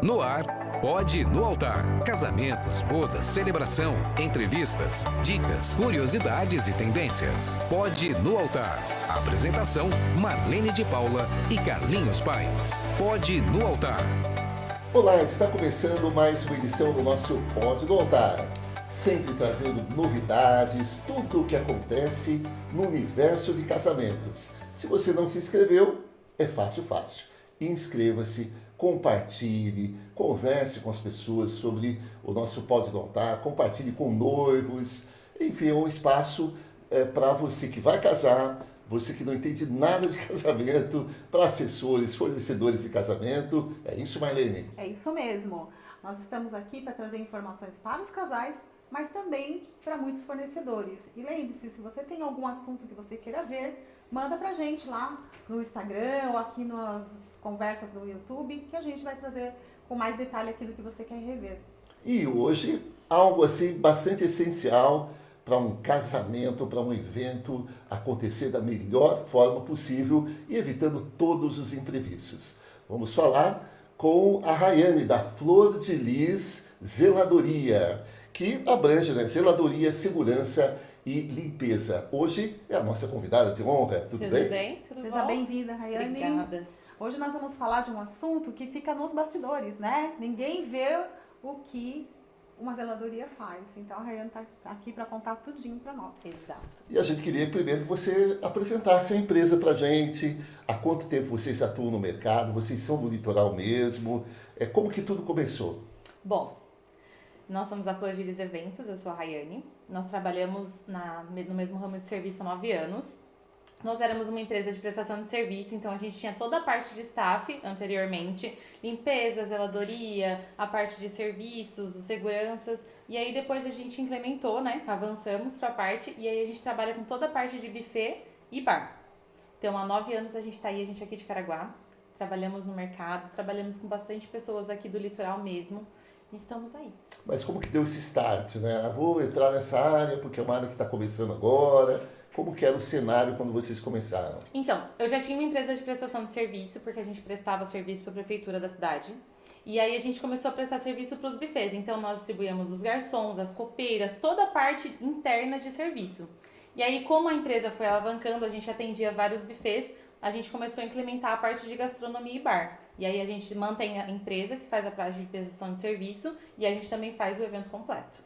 No ar, Pode no Altar. Casamentos, bodas, celebração, entrevistas, dicas, curiosidades e tendências. Pode no Altar. Apresentação: Marlene de Paula e Carlinhos Paes. Pode no Altar. Olá, está começando mais uma edição do nosso Pode no Altar. Sempre trazendo novidades, tudo o que acontece no universo de casamentos. Se você não se inscreveu, é fácil. Inscreva-se, compartilhe, converse com as pessoas sobre o nosso Pode no Altar, compartilhe com noivos, enfim, é um espaço para você que vai casar, você que não entende nada de casamento, para assessores, fornecedores de casamento. É isso, Marlene? É isso mesmo. Nós estamos aqui para trazer informações para os casais, mas também para muitos fornecedores. E lembre-se, se você tem algum assunto que você queira ver, manda pra gente lá no Instagram ou aqui nas conversas do YouTube, que a gente vai trazer com mais detalhe aquilo que você quer rever. E hoje, algo assim bastante essencial para um casamento, para um evento acontecer da melhor forma possível e evitando todos os imprevistos. Vamos falar com a Rayane, da Flor de Lis Zeladoria, que abrange, né, zeladoria, segurança e limpeza. Hoje é a nossa convidada de honra, tudo bem? Tudo bem? Tudo Seja bom? bem-vinda, Rayane. Obrigada. Hoje nós vamos falar de um assunto que fica nos bastidores, né? Ninguém vê o que uma zeladoria faz. Então a Rayane está aqui para contar tudinho para nós. Exato. E a gente queria primeiro que você apresentasse a empresa para a gente, há quanto tempo vocês atuam no mercado, vocês são do litoral mesmo, como que tudo começou? Bom, nós somos a Flor de Lis Eventos, eu sou a Rayane. Nós trabalhamos no mesmo ramo de serviço há 9 anos. Nós éramos uma empresa de prestação de serviço, então a gente tinha toda a parte de staff anteriormente, limpeza, zeladoria, a parte de serviços, seguranças, e aí depois a gente implementou, né, avançamos para a parte, e aí a gente trabalha com toda a parte de buffet e bar. Então há 9 anos a gente está aí, a gente é aqui de Caraguá, trabalhamos no mercado, trabalhamos com bastante pessoas aqui do litoral mesmo, e estamos aí. Mas como que deu esse start, né? Ah, vou entrar nessa área porque é uma área que está começando agora. Como que era o cenário quando vocês começaram? Então, eu já tinha uma empresa de prestação de serviço, porque a gente prestava serviço para a prefeitura da cidade. E aí a gente começou a prestar serviço para os buffets. Então, nós distribuíamos os garçons, as copeiras, toda a parte interna de serviço. E aí, como a empresa foi alavancando, a gente atendia vários buffets, a gente começou a implementar a parte de gastronomia e bar. E aí a gente mantém a empresa que faz a parte de prestação de serviço e a gente também faz o evento completo.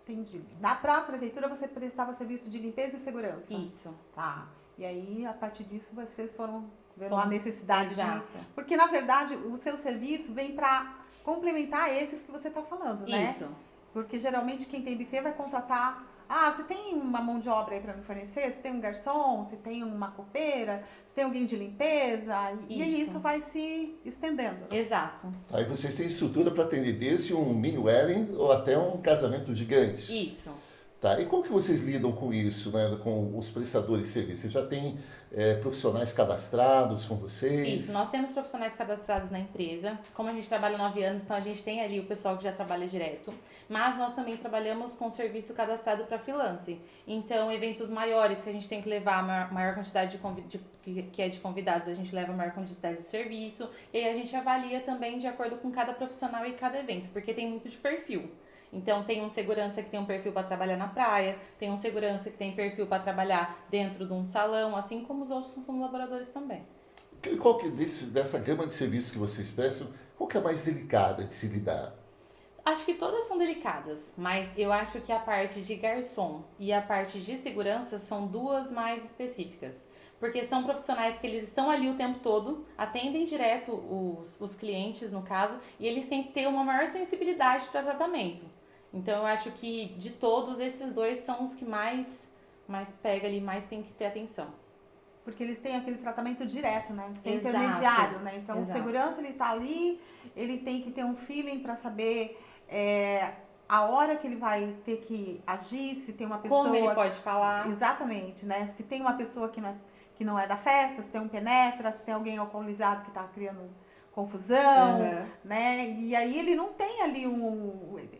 Entendi. Na prefeitura você prestava serviço de limpeza e segurança? Isso. Tá. E aí, a partir disso, vocês foram vendo a necessidade Exato. de... Porque, na verdade, o seu serviço vem para complementar esses que você está falando, né? Isso. Porque, geralmente, quem tem buffet vai contratar... Ah, você tem uma mão de obra aí para me fornecer? Você tem um garçom? Você tem uma copeira? Você tem alguém de limpeza? E aí isso vai se estendendo. Exato. Aí vocês têm estrutura para atender desde um mini wedding ou até um casamento gigante. Isso. Tá, e como que vocês lidam com isso, né, com os prestadores de serviço? Vocês já têm profissionais cadastrados com vocês? Isso, nós temos profissionais cadastrados na empresa. Como a gente trabalha 9 anos, então a gente tem ali o pessoal que já trabalha direto. Mas nós também trabalhamos com serviço cadastrado para freelance. Então, eventos maiores que a gente tem que levar a maior quantidade de convidados, a gente leva a maior quantidade de serviço. E aí a gente avalia também de acordo com cada profissional e cada evento, porque tem muito de perfil. Então, tem um segurança que tem um perfil para trabalhar na praia, tem um segurança que tem perfil para trabalhar dentro de um salão, assim como os outros colaboradores também. Qual que dessa gama de serviços que vocês prestam, qual que é a mais delicada de se lidar? Acho que todas são delicadas, mas eu acho que a parte de garçom e a parte de segurança são duas mais específicas. Porque são profissionais que eles estão ali o tempo todo, atendem direto os clientes, no caso, e eles têm que ter uma maior sensibilidade para tratamento. Então, eu acho que, de todos, esses dois são os que mais pega ali, mais tem que ter atenção. Porque eles têm aquele tratamento direto, né? Sem Exato. intermediário, né? Então, Exato. o segurança, ele tá ali, ele tem que ter um feeling para saber a hora que ele vai ter que agir, se tem uma pessoa... Como ele pode falar. Exatamente, né? Se tem uma pessoa que não é da festa, se tem um penetra, se tem alguém alcoolizado que tá criando confusão, né? E aí ele não tem ali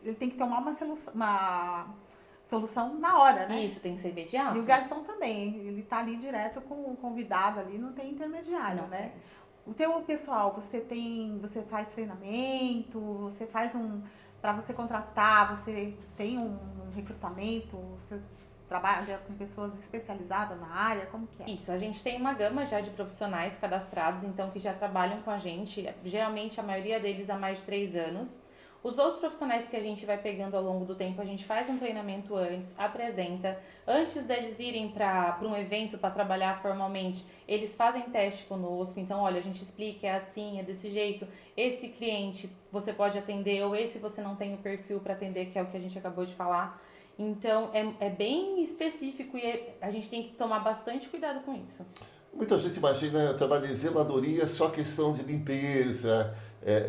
ele tem que tomar uma solução na hora, né? Isso, tem que ser imediato. E o garçom também, ele tá ali direto com o convidado ali, não tem intermediário, Não. né? O teu pessoal, você faz treinamento, você faz para você contratar, você tem um recrutamento, você trabalha com pessoas especializadas na área, como que é? Isso, a gente tem uma gama já de profissionais cadastrados, então que já trabalham com a gente, geralmente a maioria deles há mais de 3 anos. Os outros profissionais que a gente vai pegando ao longo do tempo, a gente faz um treinamento antes, apresenta. Antes deles irem para um evento para trabalhar formalmente, eles fazem teste conosco. Então, olha, a gente explica, é assim, é desse jeito. Esse cliente você pode atender, ou esse você não tem o perfil para atender, que é o que a gente acabou de falar. Então, é bem específico e a gente tem que tomar bastante cuidado com isso. Muita gente imagina trabalho em zeladoria só questão de limpeza,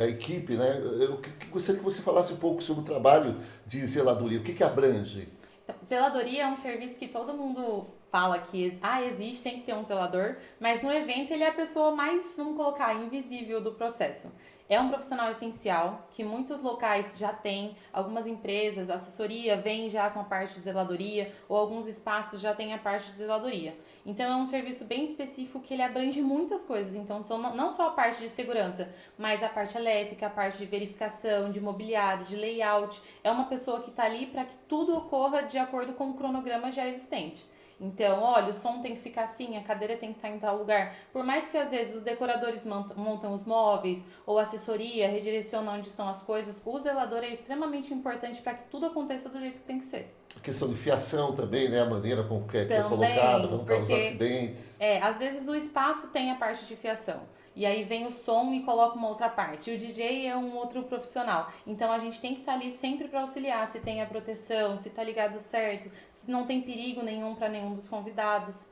a equipe, né? Eu gostaria que você falasse um pouco sobre o trabalho de zeladoria, o que abrange? Então, zeladoria é um serviço que todo mundo fala que existe, tem que ter um zelador, mas no evento ele é a pessoa mais, vamos colocar, invisível do processo. É um profissional essencial que muitos locais já têm, algumas empresas, assessoria vem já com a parte de zeladoria ou alguns espaços já têm a parte de zeladoria. Então é um serviço bem específico que ele abrange muitas coisas, então são não só a parte de segurança, mas a parte elétrica, a parte de verificação, de mobiliário, de layout. É uma pessoa que está ali para que tudo ocorra de acordo com o cronograma já existente. Então, olha, o som tem que ficar assim, a cadeira tem que estar em tal lugar. Por mais que às vezes os decoradores montam os móveis ou a assessoria redirecionam onde estão as coisas, o zelador é extremamente importante para que tudo aconteça do jeito que tem que ser. A questão de fiação também, né? A maneira como que é colocado, para não causar acidentes. Às vezes o espaço tem a parte de fiação. E aí vem o som e coloca uma outra parte. O DJ é um outro profissional. Então a gente tem que estar ali sempre para auxiliar, se tem a proteção, se está ligado certo, se não tem perigo nenhum para nenhum dos convidados.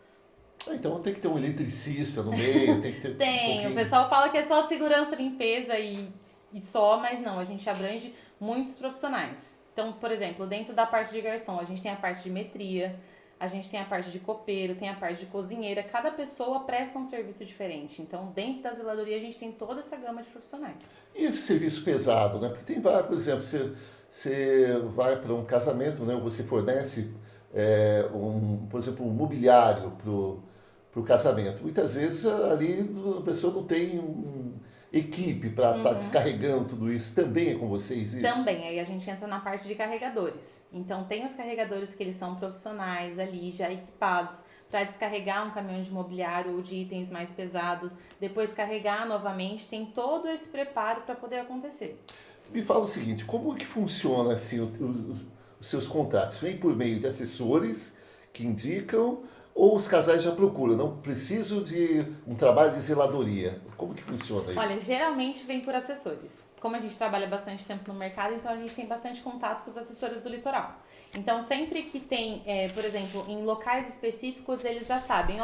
Então tem que ter um eletricista no meio, tem que ter Tem, o pessoal fala que é só segurança, limpeza e só, mas não, a gente abrange muitos profissionais. Então, por exemplo, dentro da parte de garçom, a gente tem a parte de metria, a gente tem a parte de copeiro, tem a parte de cozinheira, cada pessoa presta um serviço diferente. Então, dentro da zeladoria, a gente tem toda essa gama de profissionais. E esse serviço pesado, né? Porque tem vários, por exemplo, você vai para um casamento, né? Você fornece, por exemplo, um mobiliário para o casamento. Muitas vezes ali a pessoa não tem equipe para estar descarregando tudo isso. Também é com vocês isso? Também, aí a gente entra na parte de carregadores. Então tem os carregadores que eles são profissionais ali, já equipados para descarregar um caminhão de mobiliário ou de itens mais pesados, depois carregar novamente, tem todo esse preparo para poder acontecer. Me fala o seguinte, como que funciona assim, os seus contratos? Vem por meio de assessores que indicam ou os casais já procuram? Não preciso de um trabalho de zeladoria. Como que funciona isso? Olha, geralmente vem por assessores. Como a gente trabalha bastante tempo no mercado, então a gente tem bastante contato com os assessores do litoral. Então, sempre que tem, por exemplo, em locais específicos, eles já sabem,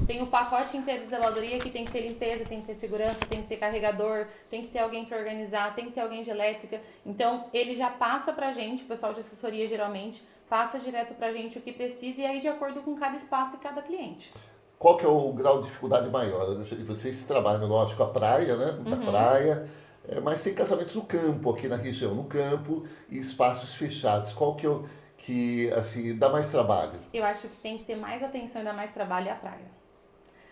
tem o pacote inteiro de zeladoria que tem que ter limpeza, tem que ter segurança, tem que ter carregador, tem que ter alguém para organizar, tem que ter alguém de elétrica. Então, ele já passa pra gente, o pessoal de assessoria geralmente, passa direto pra gente o que precisa e aí de acordo com cada espaço e cada cliente. Qual que é o grau de dificuldade maior? Vocês trabalham, lógico, a praia, né? Na praia, mas tem casamentos no campo, aqui na região, no campo, e espaços fechados. Qual que é o que, assim, dá mais trabalho? Eu acho que tem que ter mais atenção e dar mais trabalho à praia.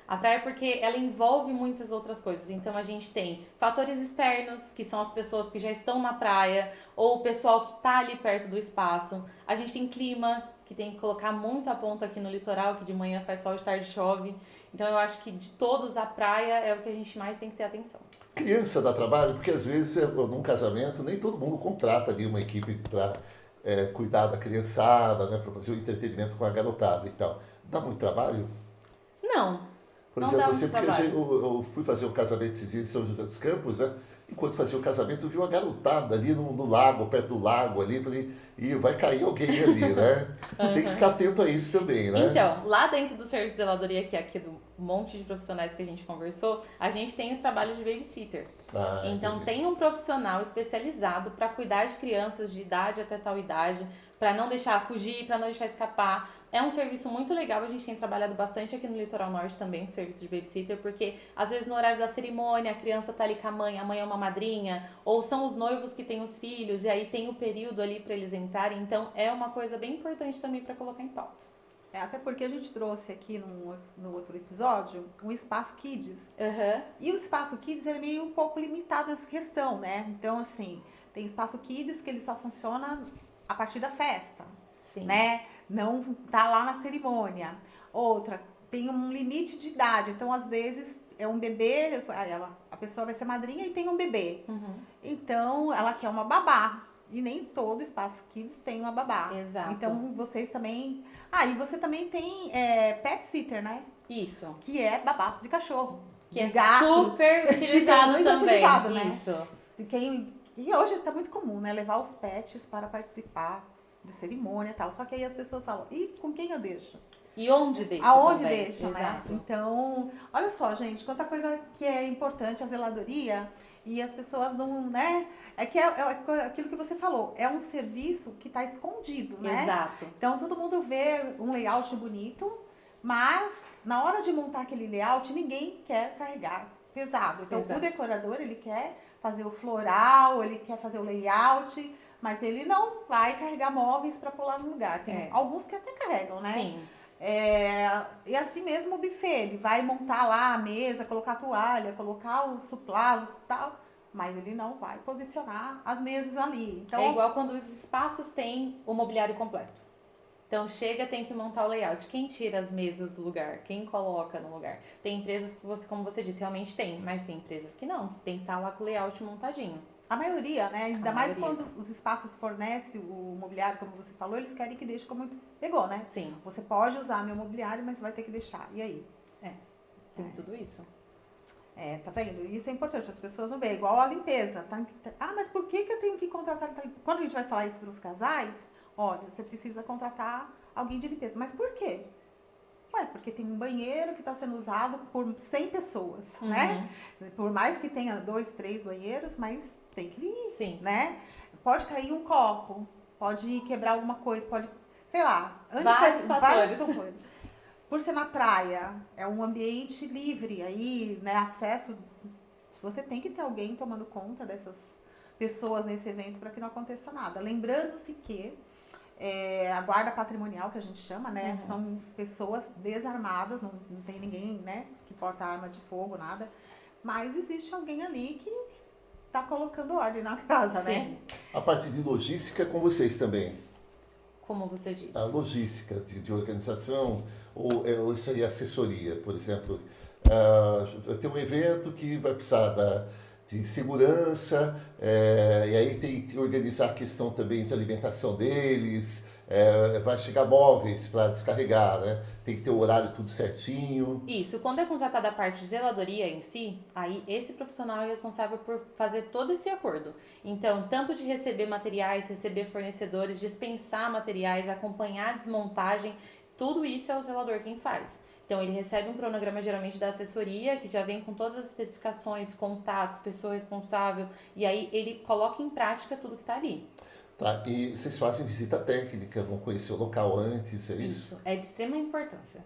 A praia porque ela envolve muitas outras coisas. Então a gente tem fatores externos, que são as pessoas que já estão na praia, ou o pessoal que está ali perto do espaço. A gente tem clima, que tem que colocar muito a ponta aqui no litoral, que de manhã faz sol, de tarde chove. Então eu acho que de todos a praia é o que a gente mais tem que ter atenção. Criança dá trabalho, porque às vezes num casamento nem todo mundo contrata ali uma equipe para cuidar da criançada, né, para fazer o entretenimento com a garotada e tal. Dá muito trabalho? Não. Por exemplo, eu fui fazer um casamento esses dias em São José dos Campos, né? Enquanto fazia o casamento, eu vi uma garotada ali no lago, perto do lago ali, falei, vai cair alguém ali, né? Tem que ficar atento a isso também, né? Então, lá dentro do serviço de zeladoria, que é aqui do monte de profissionais que a gente conversou, a gente tem o trabalho de babysitter. Então, tem um profissional especializado para cuidar de crianças de idade até tal idade, para não deixar fugir, para não deixar escapar. É um serviço muito legal, a gente tem trabalhado bastante aqui no Litoral Norte também, o serviço de babysitter, porque às vezes no horário da cerimônia a criança tá ali com a mãe é uma madrinha, ou são os noivos que têm os filhos, e aí tem o período ali para eles entrarem, então é uma coisa bem importante também para colocar em pauta. Até porque a gente trouxe aqui no outro episódio um espaço Kids. Aham. E o espaço Kids é meio um pouco limitado nessa questão, né? Então, assim, tem espaço Kids que ele só funciona a partir da festa, Sim. né? Não tá lá na cerimônia. Outra, tem um limite de idade. Então, às vezes, é um bebê, a pessoa vai ser madrinha e tem um bebê. Uhum. Então, ela quer uma babá. E nem todo espaço Kids tem uma babá. Exato. Então, vocês também... e você também tem pet sitter, né? Isso. Que é babá de cachorro. Que de é gato. super utilizado Muito também. utilizado, né? Isso. E hoje tá muito comum, né? Levar os pets para participar de cerimônia e tal. Só que aí as pessoas falam, e com quem eu deixo? E onde deixa Aonde também. deixa, Exato. né? Então, olha só, gente, quanta coisa que é importante a zeladoria e as pessoas não, né? É que é aquilo que você falou, é um serviço que está escondido, né? Exato. Então, todo mundo vê um layout bonito, mas na hora de montar aquele layout, ninguém quer carregar pesado. Então, Exato. o decorador, ele quer fazer o floral, ele quer fazer o layout, mas ele não vai carregar móveis para pular no lugar. Tem alguns que até carregam, né? Sim. E assim mesmo o buffet, ele vai montar lá a mesa, colocar a toalha, colocar os suplás e tal, mas ele não vai posicionar as mesas ali. Então, É igual quando os espaços têm o mobiliário completo. Então chega, tem que montar o layout. Quem tira as mesas do lugar? Quem coloca no lugar? Tem empresas que você, como você disse, realmente tem, mas tem empresas que não, que tem que estar lá com o layout montadinho. a maioria, né? Ainda A mais maioria. quando os espaços fornecem o mobiliário, como você falou, eles querem que deixe como pegou, né? Sim, Você pode usar meu mobiliário, mas você vai ter que deixar. E aí? tem tudo isso. Tá vendo? Isso é importante, as pessoas não veem. Igual a limpeza. Mas por que eu tenho que contratar? Quando a gente vai falar isso para os casais, olha, você precisa contratar alguém de limpeza. Mas por quê? Porque tem um banheiro que está sendo usado por 100 pessoas, né? Por mais que tenha 2, 3 banheiros, mas tem que ir, Sim. né? Pode cair um copo, pode quebrar alguma coisa, pode, sei lá, Vários fatores. fatores. Por ser na praia, é um ambiente livre, aí, né, acesso, você tem que ter alguém tomando conta dessas pessoas nesse evento para que não aconteça nada. Lembrando-se que a guarda patrimonial, que a gente chama, né, são pessoas desarmadas, não tem ninguém, né, que porta arma de fogo, nada, mas existe alguém ali que tá colocando ordem na casa, Sim. né? A parte de logística é com vocês também. Como você disse. A logística de organização, ou isso aí é assessoria, por exemplo. Tem um evento que vai precisar de segurança, e aí tem que organizar a questão também de alimentação deles, vai chegar móveis para descarregar, né? Tem que ter o horário tudo certinho. Isso, quando é contratada a parte de zeladoria em si, aí esse profissional é responsável por fazer todo esse acordo. Então, tanto de receber materiais, receber fornecedores, dispensar materiais, acompanhar a desmontagem, tudo isso é o zelador quem faz. Então, ele recebe um cronograma geralmente da assessoria, que já vem com todas as especificações, contatos, pessoa responsável, e aí ele coloca em prática tudo que está ali. Tá? E vocês fazem visita técnica, vão conhecer o local antes, é isso? Isso, é de extrema importância.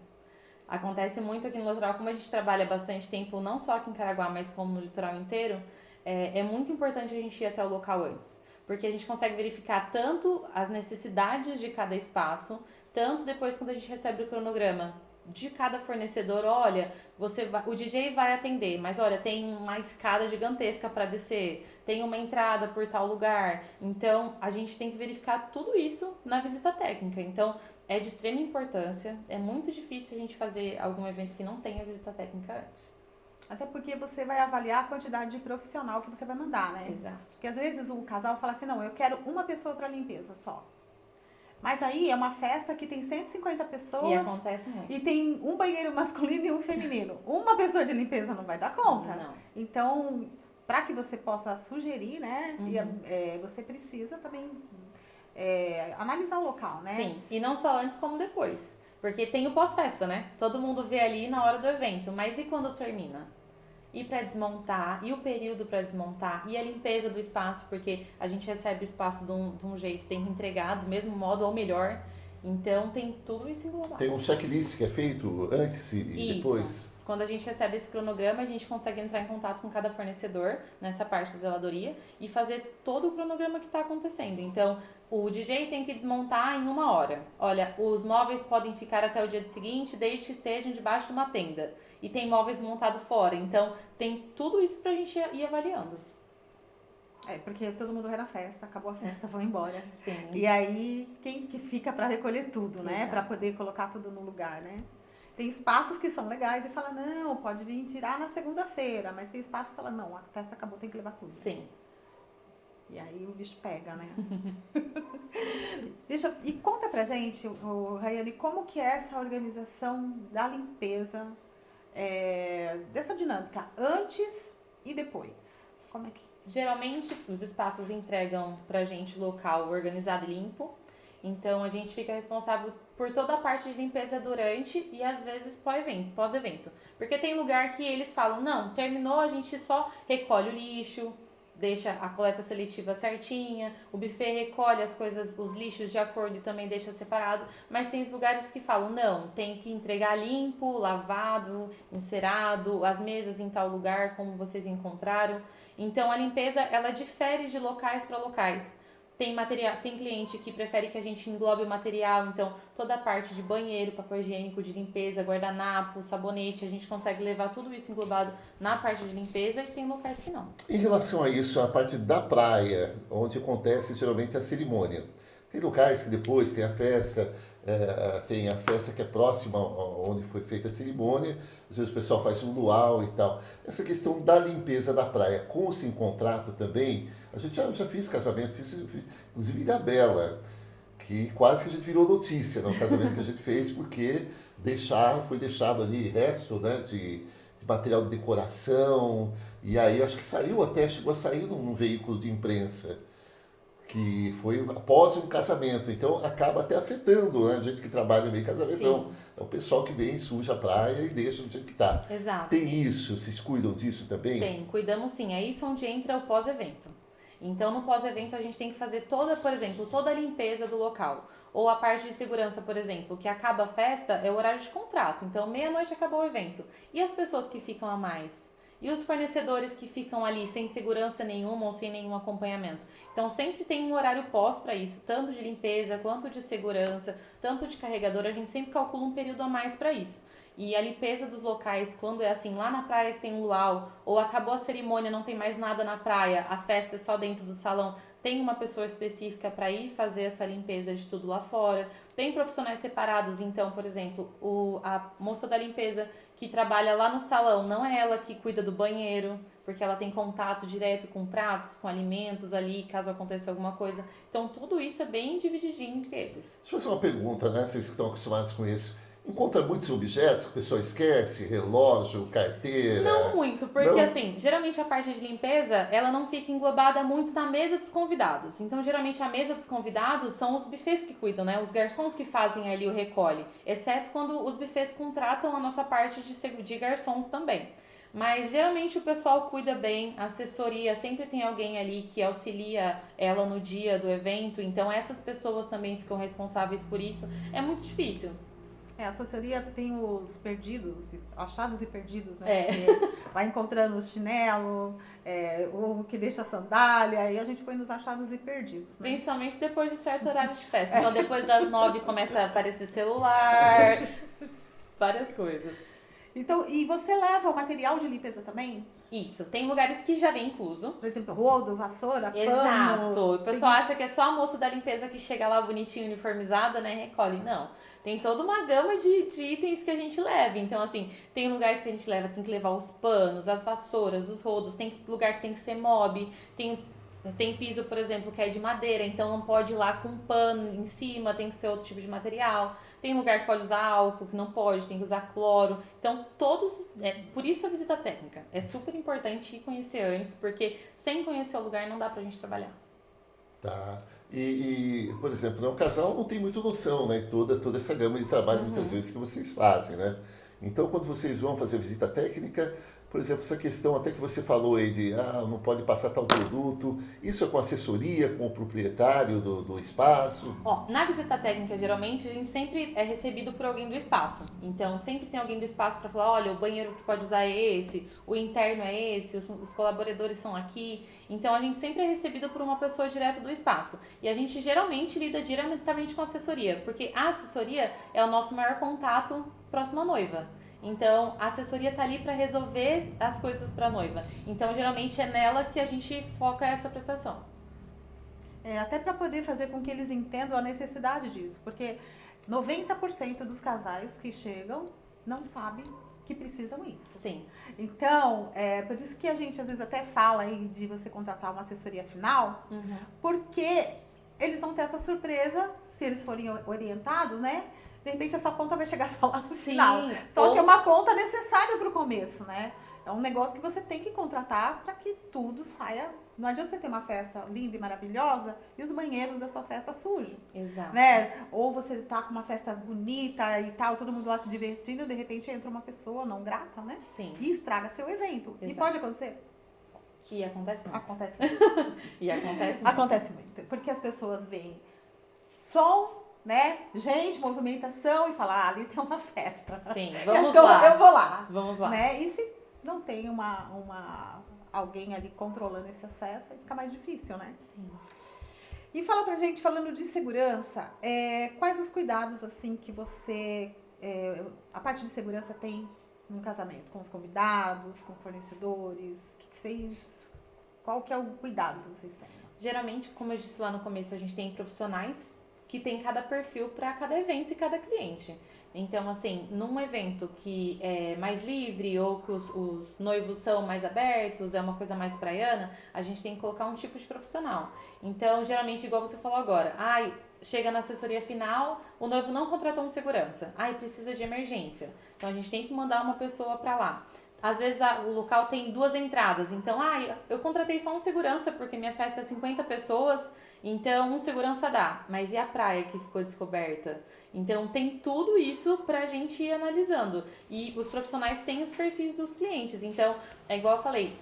Acontece muito aqui no litoral, como a gente trabalha bastante tempo, não só aqui em Caraguá, mas como no litoral inteiro, é muito importante a gente ir até o local antes. Porque a gente consegue verificar tanto as necessidades de cada espaço, tanto depois quando a gente recebe o cronograma de cada fornecedor, olha, o DJ vai atender, mas olha, tem uma escada gigantesca para descer, tem uma entrada por tal lugar. Então, a gente tem que verificar tudo isso na visita técnica. Então, é de extrema importância. É muito difícil a gente fazer algum evento que não tenha visita técnica antes. Até porque você vai avaliar a quantidade de profissional que você vai mandar, né? Exato. Porque às vezes um casal fala assim, não, eu quero uma pessoa para limpeza só. Mas aí é uma festa que tem 150 pessoas E acontece muito. e tem um banheiro masculino e um feminino. Uma pessoa de limpeza não vai dar conta. Não. Então, para que você possa sugerir, né, você precisa também analisar o local, né? Sim, e não só antes como depois. Porque tem o pós-festa, né? Todo mundo vê ali na hora do evento. Mas e quando termina? E para desmontar, e o período para desmontar, e a limpeza do espaço, porque a gente recebe o espaço de um jeito, tem que entregar do mesmo modo ou melhor. Então tem tudo isso englobado. Tem um checklist que é feito antes e depois? Quando a gente recebe esse cronograma, a gente consegue entrar em contato com cada fornecedor nessa parte de zeladoria e fazer todo o cronograma que está acontecendo. Então, o DJ tem que desmontar em 1 hora. Olha, os móveis podem ficar até o dia seguinte, desde que estejam debaixo de uma tenda. E tem móveis montados fora. Então, tem tudo isso para a gente ir avaliando. Porque todo mundo vai na festa, acabou a festa, vão embora. Sim. E aí, quem que fica para recolher tudo, né? Exato. Para poder colocar tudo no lugar, né? Tem espaços que são legais e fala, não, pode vir tirar na segunda-feira. Mas tem espaço que fala, não, a festa acabou, tem que levar tudo. Sim. E aí o bicho pega, né? E conta pra gente, Rayane, como que é essa organização da limpeza, dessa dinâmica, antes e depois? Como é que... Geralmente, os espaços entregam pra gente o local organizado e limpo. Então, a gente fica responsável por toda a parte de limpeza durante e, às vezes, pós-evento. Porque tem lugar que eles falam, não, terminou, a gente só recolhe o lixo, deixa a coleta seletiva certinha, o buffet recolhe as coisas, os lixos de acordo e também deixa separado. Mas tem os lugares que falam, não, tem que entregar limpo, lavado, encerado, as mesas em tal lugar, como vocês encontraram. Então, a limpeza, ela difere de locais para locais. Tem cliente que prefere que a gente englobe o material, então toda a parte de banheiro, papel higiênico, de limpeza, guardanapo, sabonete, a gente consegue levar tudo isso englobado na parte de limpeza e tem locais que não. Em relação a isso, a parte da praia, onde acontece geralmente a cerimônia, tem locais que depois tem a festa que é próxima onde foi feita a cerimônia, às vezes o pessoal faz um luau e tal. Essa questão da limpeza da praia, consta em contrato também. A gente já fiz casamento, inclusive da Bela, que quase que a gente virou notícia no casamento que a gente fez, porque foi deixado ali resto, né, de material de decoração, e aí acho que chegou a sair num veículo de imprensa, que foi após um casamento, então acaba até afetando, né, a gente que trabalha no meio de casamento. Então, é o pessoal que vem, suja a praia e deixa do jeito que está. Exato. Tem isso? Vocês cuidam disso também? Tem, cuidamos sim. É isso onde entra o pós-evento. Então, no pós-evento, a gente tem que fazer por exemplo, toda a limpeza do local. Ou a parte de segurança, por exemplo, que acaba a festa, é o horário de contrato. Então, meia-noite acabou o evento. E as pessoas que ficam a mais? E os fornecedores que ficam ali sem segurança nenhuma ou sem nenhum acompanhamento. Então, sempre tem um horário pós para isso, tanto de limpeza, quanto de segurança, tanto de carregador. A gente sempre calcula um período a mais para isso. E a limpeza dos locais, quando é assim, lá na praia que tem um luau, ou acabou a cerimônia, não tem mais nada na praia, a festa é só dentro do salão, tem uma pessoa específica para ir fazer essa limpeza de tudo lá fora. Tem profissionais separados, então, por exemplo, a moça da limpeza que trabalha lá no salão, não é ela que cuida do banheiro, porque ela tem contato direto com pratos, com alimentos ali, caso aconteça alguma coisa. Então, tudo isso é bem divididinho entre eles. Deixa eu fazer uma pergunta, né? Vocês que estão acostumados com isso. Encontra muitos objetos que a pessoa esquece, relógio, carteira? Não muito, porque assim, geralmente a parte de limpeza, ela não fica englobada muito na mesa dos convidados. Então, geralmente a mesa dos convidados são os buffets que cuidam, né? Os garçons que fazem ali o recolhe, exceto quando os buffets contratam a nossa parte de garçons também. Mas geralmente o pessoal cuida bem, a assessoria, sempre tem alguém ali que auxilia ela no dia do evento, então essas pessoas também ficam responsáveis por isso. É muito difícil. A assessoria tem os perdidos, achados e perdidos, né? Porque vai encontrando o chinelo, o que deixa a sandália, e a gente põe nos achados e perdidos, né? Principalmente depois de certo horário de festa. Então, depois das 9 começa a aparecer celular, várias coisas. Então, e você leva o material de limpeza também? Isso, tem lugares que já vem incluso. Por exemplo, rodo, vassoura, pano... Exato, o pessoal acha que é só a moça da limpeza que chega lá bonitinha, uniformizada, né, recolhe. Não, tem toda uma gama de itens que a gente leva. Então, assim, tem lugares que a gente leva, tem que levar os panos, as vassouras, os rodos, tem lugar que tem que ser mob, tem piso, por exemplo, que é de madeira, então não pode ir lá com um pano em cima, tem que ser outro tipo de material. Tem lugar que pode usar álcool, que não pode, tem que usar cloro. Então, por isso a visita técnica. É super importante ir conhecer antes, porque sem conhecer o lugar não dá pra gente trabalhar. Tá. E por exemplo, né, o casal não tem muita noção, né? Toda essa gama de trabalho, muitas vezes, que vocês fazem, né? Então, quando vocês vão fazer a visita técnica, Por exemplo, essa questão até que você falou aí de não pode passar tal produto, isso é com assessoria, com o proprietário do espaço? Ó, na visita técnica, geralmente, a gente sempre é recebido por alguém do espaço. Então, sempre tem alguém do espaço para falar, olha, o banheiro que pode usar é esse, o interno é esse, os colaboradores são aqui. Então, a gente sempre é recebido por uma pessoa direto do espaço. E a gente geralmente lida diretamente com a assessoria, porque a assessoria é o nosso maior contato próximo à noiva. Então, a assessoria tá ali para resolver as coisas para a noiva. Então, geralmente é nela que a gente foca essa prestação. Até para poder fazer com que eles entendam a necessidade disso, porque 90% dos casais que chegam não sabem que precisam isso. Sim. Então, por isso que a gente às vezes até fala aí de você contratar uma assessoria final, porque eles vão ter essa surpresa, se eles forem orientados, né? De repente essa conta vai chegar só lá no final. Só que é uma conta necessária para o começo, né? É um negócio que você tem que contratar para que tudo saia. Não adianta você ter uma festa linda e maravilhosa e os banheiros da sua festa sujos. Exato. Né? Ou você tá com uma festa bonita e tal, todo mundo lá se divertindo, de repente entra uma pessoa não grata, né? Sim. E estraga seu evento. Exato. E pode acontecer? E acontece muito. Acontece muito. E acontece muito. Acontece muito. Porque as pessoas veem som, né? Gente, movimentação e falar, ali tem uma festa. Sim, E vamos acho que lá. eu vou lá. Vamos lá. Né? E se não tem alguém ali controlando esse acesso, aí fica mais difícil, né? Sim. E fala pra gente, falando de segurança, quais os cuidados, assim, que você, a parte de segurança tem num casamento? Com os convidados, com fornecedores? Qual que é o cuidado que vocês têm? Geralmente, como eu disse lá no começo, a gente tem profissionais que tem cada perfil para cada evento e cada cliente. Então, assim, num evento que é mais livre ou que os noivos são mais abertos, é uma coisa mais praiana, a gente tem que colocar um tipo de profissional. Então, geralmente, igual você falou agora, chega na assessoria final, o noivo não contratou um segurança. Precisa de emergência. Então, a gente tem que mandar uma pessoa para lá. Às vezes o local tem 2 entradas, então, eu contratei só um segurança porque minha festa é 50 pessoas, então um segurança dá. Mas e a praia que ficou descoberta? Então tem tudo isso pra gente ir analisando. E os profissionais têm os perfis dos clientes, então é igual eu falei,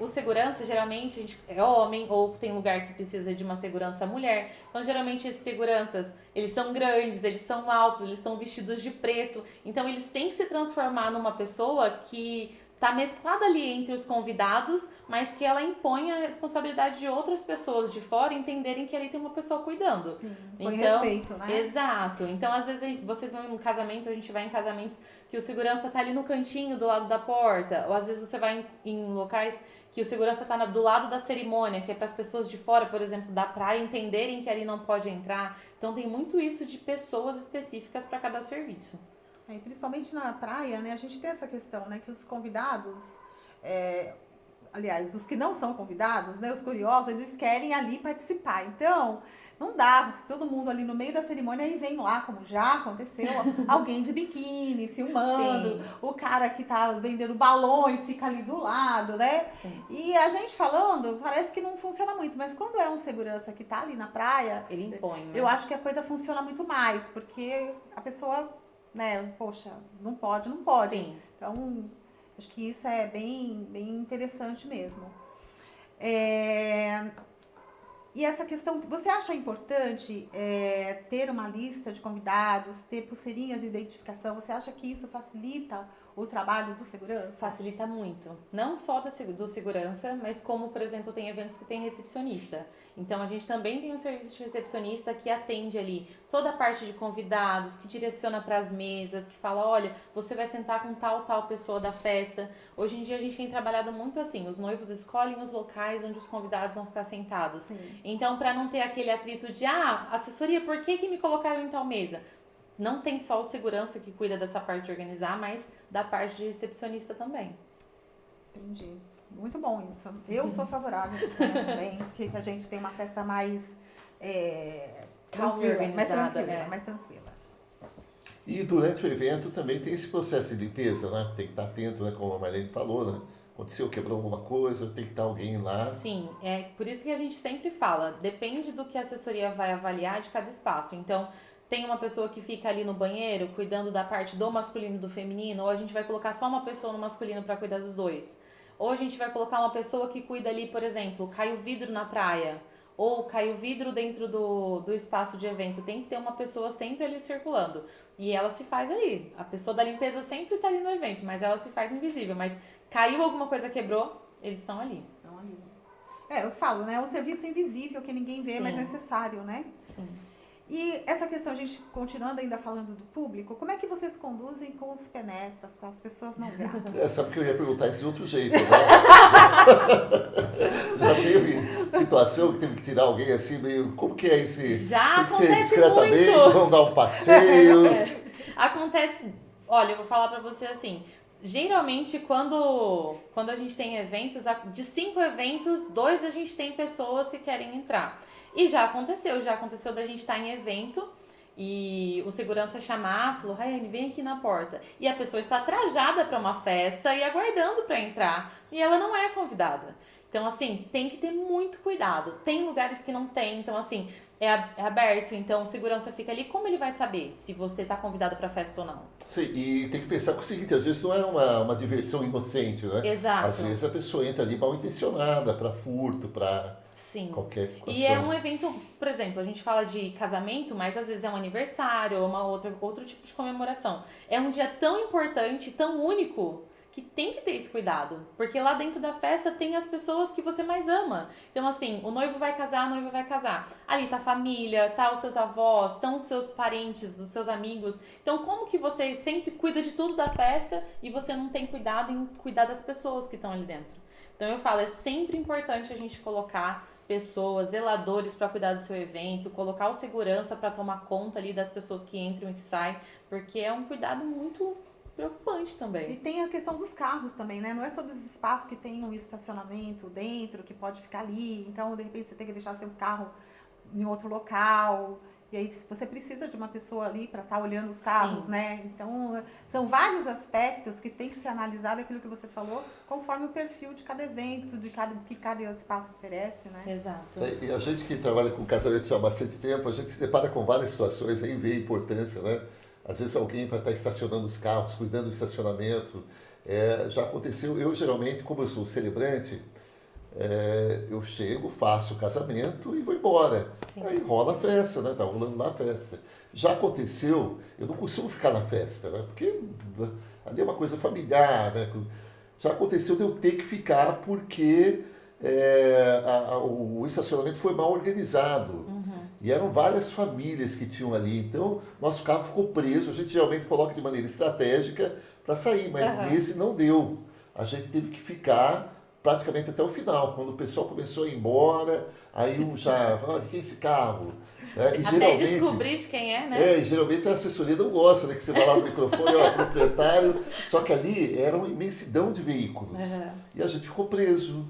o segurança geralmente a gente é homem ou tem lugar que precisa de uma segurança mulher. Então geralmente esses seguranças, eles são grandes, eles são altos, eles estão vestidos de preto. Então eles têm que se transformar numa pessoa que tá mesclada ali entre os convidados, mas que ela impõe a responsabilidade de outras pessoas de fora entenderem que ali tem uma pessoa cuidando. Sim, então, respeito, né? Exato. Então, às vezes, vocês vão em casamentos, a gente vai em casamentos que o segurança tá ali no cantinho do lado da porta, ou às vezes você vai em locais que o segurança tá do lado da cerimônia, que é para as pessoas de fora, por exemplo, da praia, entenderem que ali não pode entrar. Então, tem muito isso de pessoas específicas para cada serviço. E principalmente na praia, né, a gente tem essa questão, né, que os convidados, aliás, os que não são convidados, né, os curiosos, eles querem ali participar. Então, não dá, todo mundo ali no meio da cerimônia e vem lá, como já aconteceu, alguém de biquíni filmando, sim, o cara que tá vendendo balões fica ali do lado, né? Sim. E a gente falando, parece que não funciona muito, mas quando é um segurança que tá ali na praia, ele impõe, né? Eu acho que a coisa funciona muito mais, porque a pessoa, né, poxa, não pode. Sim. Então, acho que isso é bem, bem interessante mesmo. E essa questão, você acha importante ter uma lista de convidados, ter pulseirinhas de identificação? Você acha que isso facilita o trabalho do segurança? Facilita muito. Não só do segurança, mas como, por exemplo, tem eventos que tem recepcionista. Então, a gente também tem um serviço de recepcionista que atende ali toda a parte de convidados, que direciona para as mesas, que fala, olha, você vai sentar com tal pessoa da festa. Hoje em dia, a gente tem trabalhado muito assim, os noivos escolhem os locais onde os convidados vão ficar sentados. Sim. Então, para não ter aquele atrito de, assessoria, por que me colocaram em tal mesa? Não tem só o segurança que cuida dessa parte de organizar, mas da parte de recepcionista também. Entendi. Muito bom isso. Eu sou favorável também, porque a gente tem uma festa mais calma e organizada, mais tranquila. E durante o evento também tem esse processo de limpeza, né? Tem que estar atento, né? Como a Marlene falou, né? Aconteceu, quebrou alguma coisa, tem que estar alguém lá. Sim, é por isso que a gente sempre fala, depende do que a assessoria vai avaliar de cada espaço. Então, tem uma pessoa que fica ali no banheiro cuidando da parte do masculino e do feminino, ou a gente vai colocar só uma pessoa no masculino para cuidar dos dois. Ou a gente vai colocar uma pessoa que cuida ali, por exemplo, cai o vidro na praia, ou cai o vidro dentro do espaço de evento. Tem que ter uma pessoa sempre ali circulando. E ela se faz ali. A pessoa da limpeza sempre tá ali no evento, mas ela se faz invisível. Mas caiu alguma coisa, quebrou, eles estão ali. Então, ali. Eu falo, né? O serviço invisível que ninguém vê, Sim. mas necessário, né? Sim. E essa questão, a gente continuando ainda falando do público, como é que vocês conduzem com os penetras, com as pessoas não gratas? Sabe que eu ia perguntar isso de outro jeito, né? Já teve situação que teve que tirar alguém assim, meio... Como que é esse... Já tem que ser acontece discretamente, muito. vamos dar um passeio... Acontece, olha, eu vou falar pra você assim, geralmente quando a gente tem eventos, de 5 eventos, 2 a gente tem pessoas que querem entrar. E já aconteceu da gente estar em evento e o segurança chamar, falou, Raiane, vem aqui na porta. E a pessoa está trajada para uma festa e aguardando para entrar. E ela não é convidada. Então, assim, tem que ter muito cuidado. Tem lugares que não tem, então, assim, é aberto. Então, o segurança fica ali. Como ele vai saber se você está convidado para festa ou não? Sim, e tem que pensar que o seguinte, às vezes não é uma diversão inocente, né? Exato. Às vezes a pessoa entra ali mal intencionada, para furto, para qualquer condição. E é um evento, por exemplo, a gente fala de casamento, mas às vezes é um aniversário ou outro tipo de comemoração. É um dia tão importante, tão único, que tem que ter esse cuidado. Porque lá dentro da festa tem as pessoas que você mais ama. Então, assim, o noivo vai casar, a noiva vai casar. Ali tá a família, tá os seus avós, estão os seus parentes, os seus amigos. Então, como que você sempre cuida de tudo da festa e você não tem cuidado em cuidar das pessoas que estão ali dentro? Então, eu falo, é sempre importante a gente colocar pessoas, zeladores para cuidar do seu evento, colocar o segurança para tomar conta ali das pessoas que entram e que saem, porque é um cuidado muito preocupante também. E tem a questão dos carros também, né? Não é todos os espaços que tem um estacionamento dentro, que pode ficar ali. Então, de repente, você tem que deixar seu carro em outro local. E aí, você precisa de uma pessoa ali para estar olhando os carros, né? Então, são vários aspectos que tem que ser analisado, aquilo que você falou, conforme o perfil de cada evento, que cada espaço oferece, né? Exato. E a gente que trabalha com casamento há bastante tempo, a gente se depara com várias situações aí, vê a importância, né? Às vezes alguém para estar estacionando os carros, cuidando do estacionamento. Já aconteceu, eu geralmente, como eu sou celebrante, eu chego, faço o casamento e vou embora. Sim. Aí rola a festa, né? Tá rolando lá a festa. Já aconteceu, eu não costumo ficar na festa, né? Porque ali é uma coisa familiar, né? Já aconteceu de eu ter que ficar porque o estacionamento foi mal organizado. E eram várias famílias que tinham ali. Então, nosso carro ficou preso. A gente geralmente coloca de maneira estratégica para sair, mas nesse não deu. A gente teve que ficar praticamente até o final. Quando o pessoal começou a ir embora, aí um já falou, de quem é esse carro? E até descobrir de quem é, né? E geralmente a assessoria não gosta, né? Que você vai lá no microfone, proprietário. Só que ali era uma imensidão de veículos. E a gente ficou preso.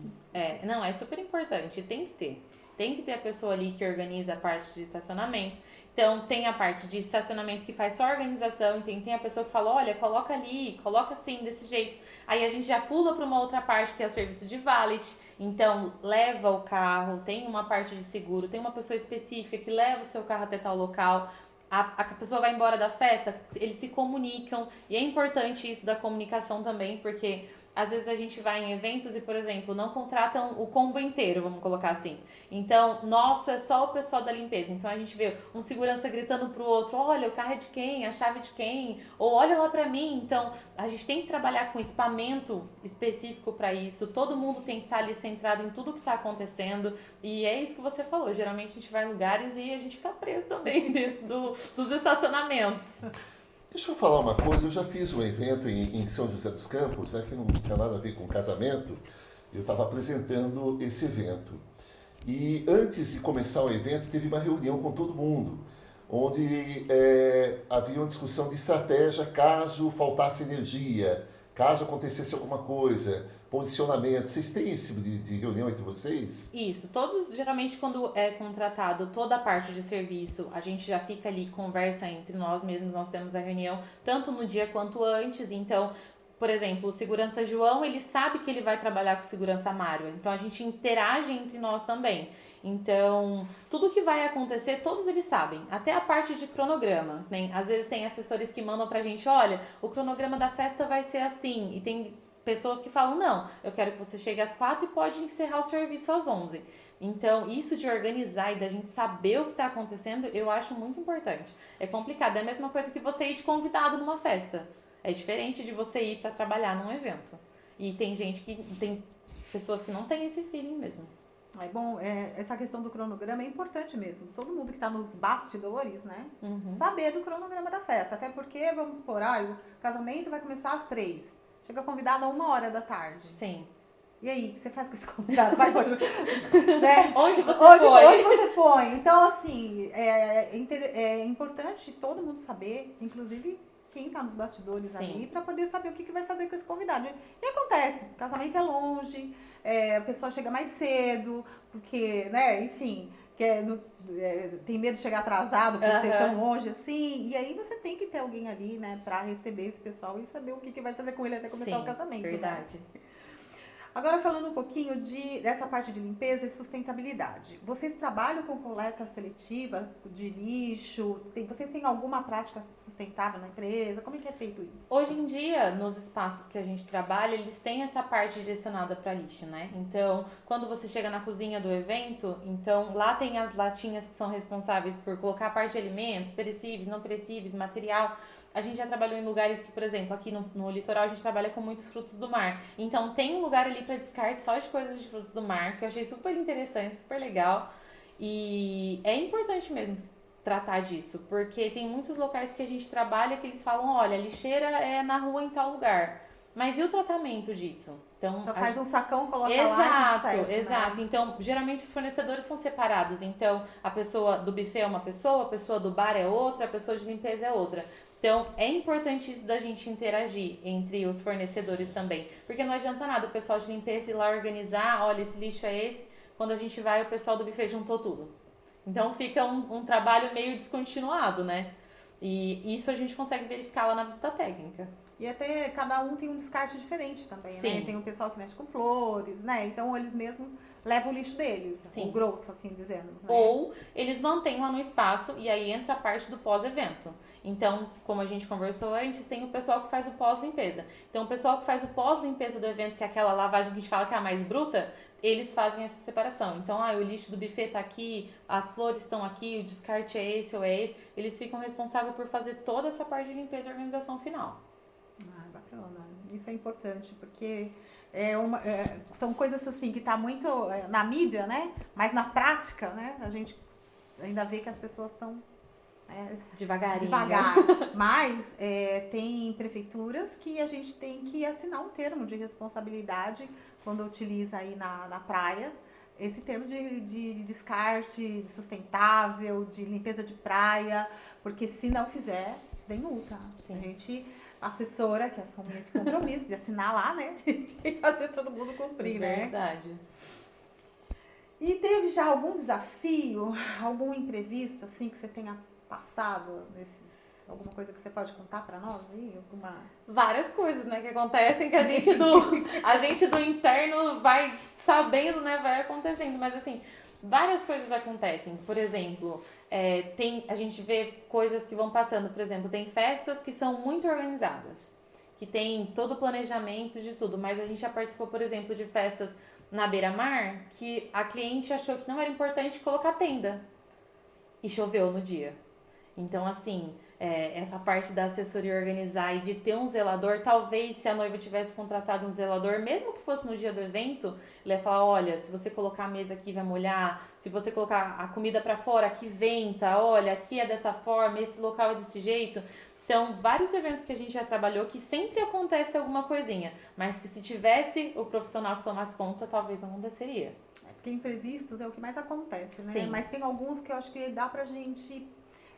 Não, é super importante. Tem que ter. Tem que ter a pessoa ali que organiza a parte de estacionamento. Então, tem a parte de estacionamento que faz só a organização. Tem a pessoa que fala, olha, coloca ali, coloca assim, desse jeito. Aí a gente já pula para uma outra parte que é o serviço de valet. Então, leva o carro, tem uma parte de seguro, tem uma pessoa específica que leva o seu carro até tal local. A pessoa vai embora da festa, eles se comunicam. E é importante isso da comunicação também, porque às vezes a gente vai em eventos e, por exemplo, não contratam o combo inteiro, vamos colocar assim. Então, nosso é só o pessoal da limpeza. Então, a gente vê um segurança gritando pro outro, olha, o carro é de quem? A chave de quem? Ou olha lá pra mim. Então, a gente tem que trabalhar com equipamento específico para isso. Todo mundo tem que estar ali centrado em tudo que tá acontecendo. E é isso que você falou. Geralmente, a gente vai em lugares e a gente fica preso também dentro dos estacionamentos. Deixa eu falar uma coisa, eu já fiz um evento em São José dos Campos, né, que não tinha nada a ver com casamento, eu estava apresentando esse evento. E antes de começar o evento, teve uma reunião com todo mundo, onde havia uma discussão de estratégia caso faltasse energia, caso acontecesse alguma coisa, posicionamento. Vocês têm esse tipo de reunião entre vocês? Isso, geralmente quando é contratado toda a parte de serviço, a gente já fica ali, conversa entre nós mesmos, nós temos a reunião tanto no dia quanto antes, então por exemplo, o segurança João, ele sabe que ele vai trabalhar com o segurança Mário. Então, a gente interage entre nós também. Então, tudo que vai acontecer, todos eles sabem. Até a parte de cronograma. Às vezes tem assessores que mandam pra gente, olha, o cronograma da festa vai ser assim. E tem pessoas que falam, não, eu quero que você chegue às 4 e pode encerrar o serviço às 11. Então, isso de organizar e da gente saber o que está acontecendo, eu acho muito importante. É complicado, é a mesma coisa que você ir de convidado numa festa. É diferente de você ir para trabalhar num evento. E tem pessoas que não têm esse feeling mesmo. É bom, essa questão do cronograma é importante mesmo. Todo mundo que está nos bastidores, né? Saber do cronograma da festa. Até porque, vamos supor, o casamento vai começar às 3. Chega convidado a 1h da tarde. Sim. E aí, o que você faz com esse convidado? Vai, né? Onde você põe? Onde você põe? Então, assim, é importante todo mundo saber, inclusive quem está nos bastidores Sim. ali, para poder saber o que vai fazer com esse convidado. E acontece, o casamento é longe, a pessoa chega mais cedo, porque, né, enfim, tem medo de chegar atrasado por ser tão longe assim. E aí você tem que ter alguém ali, né, para receber esse pessoal e saber o que vai fazer com ele até começar o casamento. Verdade. Né? Agora, falando um pouquinho dessa parte de limpeza e sustentabilidade. Vocês trabalham com coleta seletiva de lixo? Vocês têm alguma prática sustentável na empresa? Como é que é feito isso? Hoje em dia, nos espaços que a gente trabalha, eles têm essa parte direcionada para lixo, né? Então, quando você chega na cozinha do evento, então lá tem as latinhas que são responsáveis por colocar a parte de alimentos, perecíveis, não perecíveis, material. A gente já trabalhou em lugares que, por exemplo, aqui no litoral a gente trabalha com muitos frutos do mar. Então tem um lugar ali para descarte só de coisas de frutos do mar, que eu achei super interessante, super legal. E é importante mesmo tratar disso, porque tem muitos locais que a gente trabalha que eles falam, olha, a lixeira é na rua em tal lugar. Mas e o tratamento disso? Então, só faz um sacão, coloca lá e tudo certo, Exato. Né? Então, geralmente os fornecedores são separados. Então, a pessoa do buffet é uma pessoa, a pessoa do bar é outra, a pessoa de limpeza é outra. Então, é importante isso da gente interagir entre os fornecedores também. Porque não adianta nada o pessoal de limpeza ir lá organizar, olha, esse lixo é esse. Quando a gente vai, o pessoal do buffet juntou tudo. Então, fica um trabalho meio descontinuado, né? E isso a gente consegue verificar lá na visita técnica. E até cada um tem um descarte diferente também, Sim. né? Tem o pessoal que mexe com flores, né? Então, eles mesmos levam o lixo deles, Sim. o grosso, assim dizendo. Né? Ou eles mantêm lá no espaço e aí entra a parte do pós-evento. Então, como a gente conversou antes, tem o pessoal que faz o pós-limpeza. Então, o pessoal que faz o pós-limpeza do evento, que é aquela lavagem que a gente fala que é a mais bruta, eles fazem essa separação. Então, o lixo do buffet tá aqui, as flores estão aqui, o descarte é esse ou é esse. Eles ficam responsáveis por fazer toda essa parte de limpeza e organização final. Bacana. Isso é importante, porque são coisas assim que tá muito na mídia, né? Mas na prática, né? A gente ainda vê que as pessoas estão Devagarinho. devagar. Mas tem prefeituras que a gente tem que assinar um termo de responsabilidade quando utiliza aí na praia. Esse termo de descarte sustentável, de limpeza de praia, porque se não fizer, tem multa. Sim. A gente, assessora, que assume esse compromisso de assinar lá, né? E fazer todo mundo cumprir, né? Verdade. E teve já algum desafio, algum imprevisto, assim, que você tenha passado alguma coisa que você pode contar pra nós aí? Várias coisas, né, que acontecem que a gente do interno vai sabendo, né, vai acontecendo, mas assim, várias coisas acontecem. Por exemplo, a gente vê coisas que vão passando, por exemplo, tem festas que são muito organizadas, que tem todo o planejamento de tudo, mas a gente já participou, por exemplo, de festas na beira-mar que a cliente achou que não era importante colocar tenda e choveu no dia. Então, assim, essa parte da assessoria organizar e de ter um zelador, talvez se a noiva tivesse contratado um zelador, mesmo que fosse no dia do evento, ele ia falar, olha, se você colocar a mesa aqui vai molhar, se você colocar a comida pra fora, aqui venta, olha, aqui é dessa forma, esse local é desse jeito. Então, vários eventos que a gente já trabalhou que sempre acontece alguma coisinha, mas que se tivesse o profissional que tomasse conta, talvez não aconteceria. Porque imprevistos é o que mais acontece, né? Sim. Mas tem alguns que eu acho que dá pra gente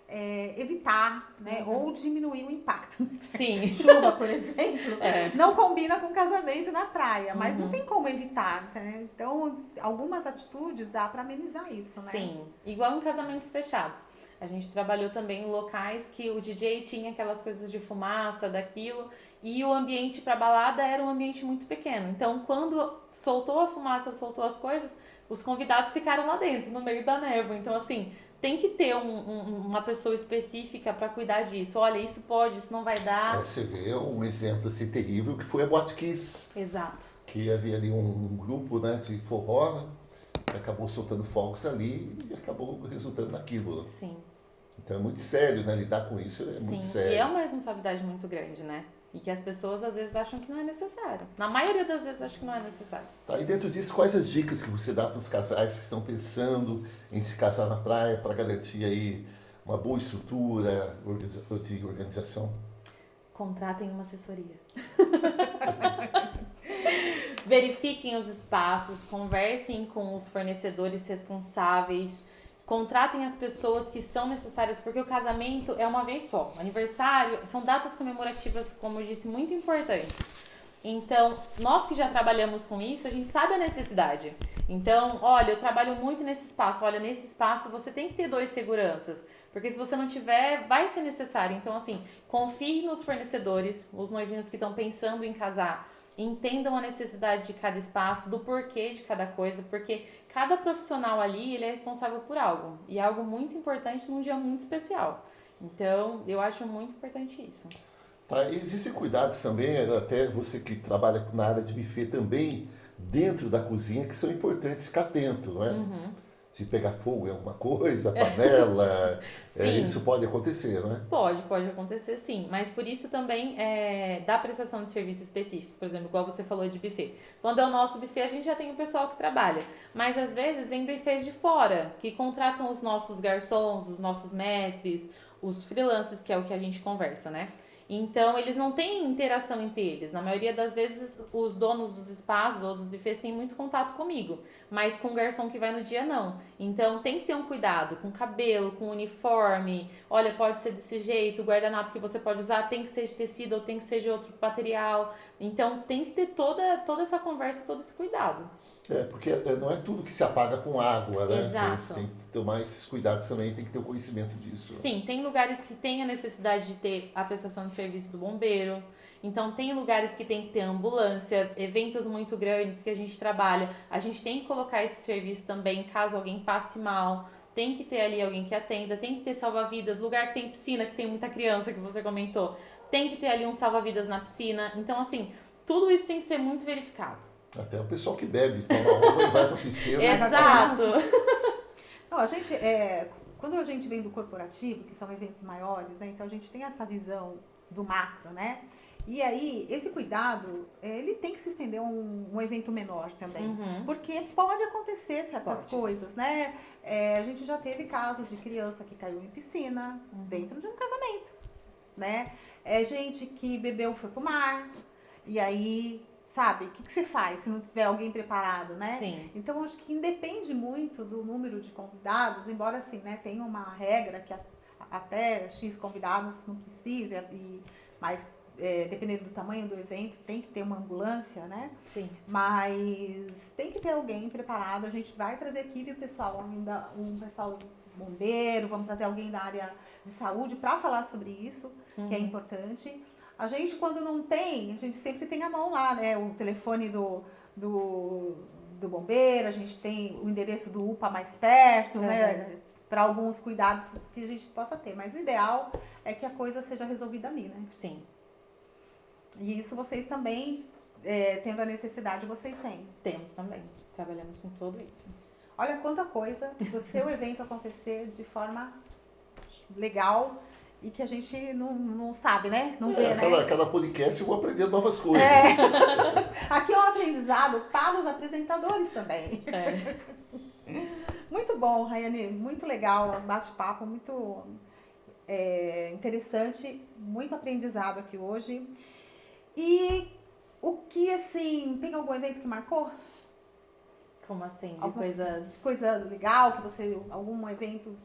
evitar, né? Ou diminuir o impacto. Sim. Chuva, por exemplo, não combina com casamento na praia, mas não tem como evitar, né? Então, algumas atitudes dá para amenizar isso, né? Sim, igual em casamentos fechados. A gente trabalhou também em locais que o DJ tinha aquelas coisas de fumaça, daquilo, e o ambiente para balada era um ambiente muito pequeno. Então, quando soltou a fumaça, soltou as coisas, os convidados ficaram lá dentro, no meio da névoa. Então, assim, tem que ter uma pessoa específica para cuidar disso. Olha, isso pode, isso não vai dar. Você vê um exemplo assim terrível que foi a Boate Kiss. Exato. Que havia ali um grupo, né, de forró, né, que acabou soltando fogos ali e acabou resultando naquilo. Sim. Então é muito sério, né, lidar com isso muito sério. E é uma responsabilidade muito grande, né? E que as pessoas às vezes acham que não é necessário. Na maioria das vezes acham que não é necessário. Tá, e dentro disso, quais as dicas que você dá para os casais que estão pensando em se casar na praia para garantir aí uma boa estrutura de organização? Contratem uma assessoria. Verifiquem os espaços, conversem com os fornecedores responsáveis, contratem as pessoas que são necessárias, porque o casamento é uma vez só. O aniversário são datas comemorativas, como eu disse, muito importantes. Então, nós que já trabalhamos com isso, a gente sabe a necessidade. Então, olha, eu trabalho muito nesse espaço. Olha, nesse espaço você tem que ter 2 seguranças, porque se você não tiver, vai ser necessário. Então, assim, confie nos fornecedores, os noivinhos que estão pensando em casar, entendam a necessidade de cada espaço, do porquê de cada coisa, porque cada profissional ali, ele é responsável por algo, e é algo muito importante num dia muito especial. Então, eu acho muito importante isso. Tá, e existem cuidados também, até você que trabalha na área de buffet também, dentro da cozinha, que são importantes ficar atento, não é? Se pegar fogo em alguma coisa, panela, isso pode acontecer, não é? Pode acontecer sim, mas por isso também da prestação de serviço específico, por exemplo, igual você falou de buffet. Quando é o nosso buffet, a gente já tem o pessoal que trabalha, mas às vezes vem buffets de fora, que contratam os nossos garçons, os nossos maîtres, os freelancers, que é o que a gente conversa, né? Então, eles não têm interação entre eles. Na maioria das vezes, os donos dos espaços ou dos buffets têm muito contato comigo, mas com o garçom que vai no dia, não. Então, tem que ter um cuidado com o cabelo, com o uniforme. Olha, pode ser desse jeito, o guardanapo que você pode usar tem que ser de tecido ou tem que ser de outro material. Então, tem que ter toda essa conversa, todo esse cuidado. Porque não é tudo que se apaga com água, né? Exato. Então, tem que tomar esses cuidados também, tem que ter o conhecimento disso. Sim, tem lugares que tem a necessidade de ter a prestação de serviço do bombeiro. Então, tem lugares que tem que ter ambulância, eventos muito grandes que a gente trabalha. A gente tem que colocar esse serviço também, caso alguém passe mal. Tem que ter ali alguém que atenda, tem que ter salva-vidas. Lugar que tem piscina, que tem muita criança, que você comentou. Tem que ter ali um salva-vidas na piscina. Então, assim, tudo isso tem que ser muito verificado. Até o pessoal que bebe, toma água e vai pra piscina. Exato! Não, a gente, quando a gente vem do corporativo, que são eventos maiores, né, então a gente tem essa visão do macro, né? E aí, esse cuidado, ele tem que se estender a um evento menor também. Porque pode acontecer certas coisas, né? A gente já teve casos de criança que caiu em piscina, dentro de um casamento, né? Gente que bebeu e foi pro mar, e aí... Sabe, o que você faz se não tiver alguém preparado, né? Sim. Então, acho que independe muito do número de convidados, embora assim, né, tenha uma regra que até X convidados não precisa, mas dependendo do tamanho do evento, tem que ter uma ambulância, né? Sim. Mas tem que ter alguém preparado, a gente vai trazer aqui, viu, pessoal, ainda um pessoal bombeiro, vamos trazer alguém da área de saúde para falar sobre isso, que é importante. A gente, quando não tem, a gente sempre tem a mão lá, né? O telefone do bombeiro, a gente tem o endereço do UPA mais perto, né? Para alguns cuidados que a gente possa ter. Mas o ideal é que a coisa seja resolvida ali, né? Sim. E isso vocês também, tendo a necessidade, vocês têm. Temos também. Trabalhamos com tudo isso. Olha quanta coisa do seu evento acontecer de forma legal. E que a gente não sabe, né? Não vê, né? Cada podcast eu vou aprender novas coisas. Aqui é um aprendizado para os apresentadores também. Muito bom, Rayane. Muito legal. Bate-papo, muito interessante. Muito aprendizado aqui hoje. E o que, assim, tem algum evento que marcou? Como assim? De coisas... Coisa legal que você... Algum evento...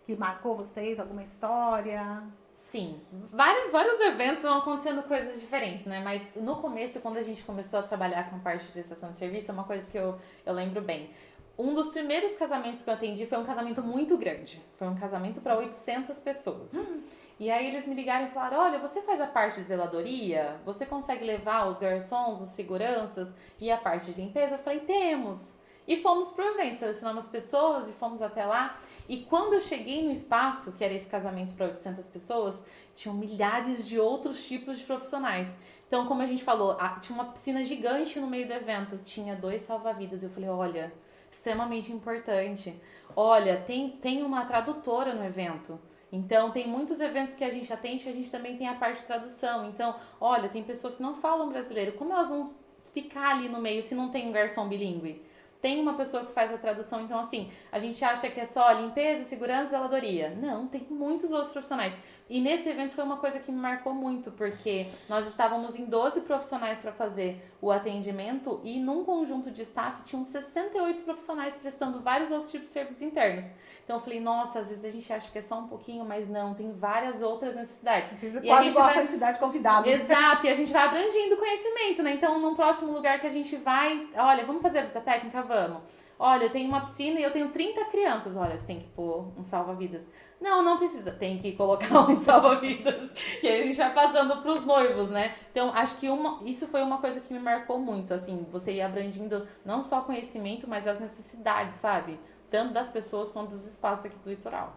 que marcou vocês, alguma história? Sim, vários eventos vão acontecendo coisas diferentes, né? Mas no começo, quando a gente começou a trabalhar com a parte de prestação de serviço, é uma coisa que eu lembro bem. Um dos primeiros casamentos que eu atendi foi um casamento muito grande. Foi um casamento para 800 pessoas. E aí eles me ligaram e falaram, olha, você faz a parte de zeladoria? Você consegue levar os garçons, os seguranças e a parte de limpeza? Eu falei, temos! E fomos pro evento, selecionamos pessoas e fomos até lá. E quando eu cheguei no espaço, que era esse casamento para 800 pessoas, tinham milhares de outros tipos de profissionais. Então, como a gente falou, tinha uma piscina gigante no meio do evento, tinha 2 salva-vidas. Eu falei, olha, extremamente importante. Olha, tem uma tradutora no evento. Então, tem muitos eventos que a gente atende, a gente também tem a parte de tradução. Então, olha, tem pessoas que não falam brasileiro. Como elas vão ficar ali no meio se não tem um garçom bilíngue? Tem uma pessoa que faz a tradução, então assim, a gente acha que é só limpeza, segurança e zeladoria. Não, tem muitos outros profissionais. E nesse evento foi uma coisa que me marcou muito, porque nós estávamos em 12 profissionais para fazer o atendimento e num conjunto de staff tinham 68 profissionais prestando vários outros tipos de serviços internos. Então eu falei, nossa, às vezes a gente acha que é só um pouquinho, mas não, tem várias outras necessidades. E a gente vai... a quantidade de convidados. Exato, e a gente vai abrangindo o conhecimento, né? Então, num próximo lugar que a gente vai, olha, vamos fazer a visita técnica? Vamos. Olha, eu tenho uma piscina e eu tenho 30 crianças. Olha, você tem que pôr um salva-vidas. Não precisa. Tem que colocar um salva-vidas. E aí a gente vai passando pros noivos, né? Então, acho que isso foi uma coisa que me marcou muito, assim, você ir abrangindo não só conhecimento, mas as necessidades, sabe? Tanto das pessoas quanto dos espaços aqui do litoral.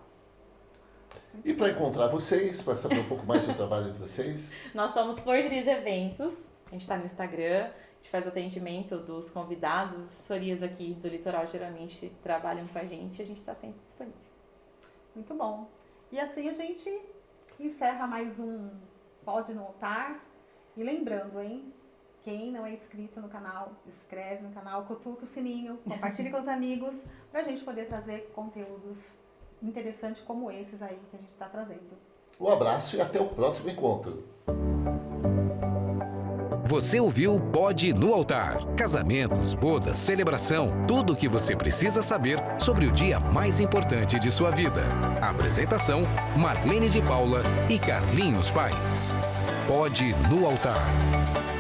E para encontrar vocês, para saber um pouco mais do trabalho de vocês? Nós somos Flor de Lis Eventos. A gente está no Instagram. A gente faz atendimento dos convidados, as assessorias aqui do litoral geralmente trabalham com a gente está sempre disponível. Muito bom. E assim a gente encerra mais um Pode no Altar. E lembrando, hein? Quem não é inscrito no canal, inscreve no canal, cutuca o sininho, compartilhe com os amigos, pra gente poder trazer conteúdos interessantes como esses aí que a gente está trazendo. Um abraço e até o próximo encontro. Você ouviu Pode no Altar. Casamentos, bodas, celebração, tudo o que você precisa saber sobre o dia mais importante de sua vida. Apresentação, Marlene de Paula e Carlinhos Paes. Pode no Altar.